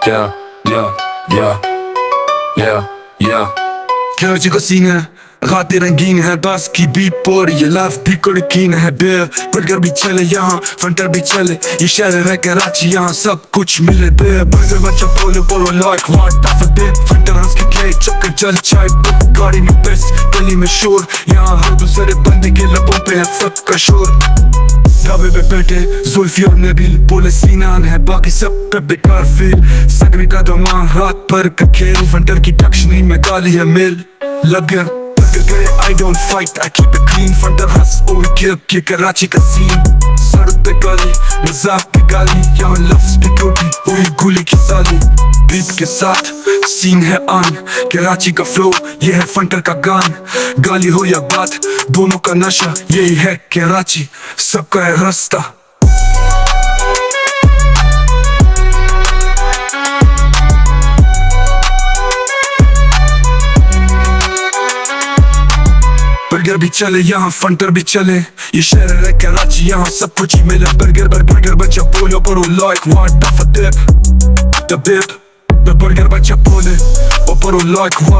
Yeah, yeah, yeah, yeah, yeah. Karachi का scene है, गाते रंगीन है, बस की बीट पर ये लाफ भी कड़कीन है। बेर बर्गर भी चले यहाँ, फंटर भी चले, ये शहर है कराची, यहाँ सब कुछ मिले। बेर बर्गर बच्चा बोले बोलो लाइक वाट आफ दे, फंटर हंस के खेल चक्कर चल चाय गाड़ी में बेस्ट, गली में शोर, यहाँ हर दूसरे बंदे के लबों पे है फक का शोर। ढाबे पे बैठे जुल्फी और नबील, बोले सीनान है बाकी सब पे बेकार फील। सकरी का दमा हाथ पर का खेल, फंटर की टक्शनी में गाली है मिल। लगर गए I don't fight, I keep it clean। फंटर हंस ओवर किल कराची का सीन, सड़क पे गाली मजाक पे गाली, यहाँ लफ्ज पे टूटी हुई गोली की साली। बीट के साथ सीन है ऑन, कराची का फ्लो ये है फंटर का गान। गाली हो या बात दोनों का नशा, यही है कराची सबका है रास्ता। बर्गर भी चले यहाँ, फंटर भी चले, ये शहर है कराची, यहाँ सब कुछ ही मिले। बर्गर बर्गर बच्चा बोलो बोलो like what of dip, the beep, the burger बच्चा बोले बोलो लाइक वाट।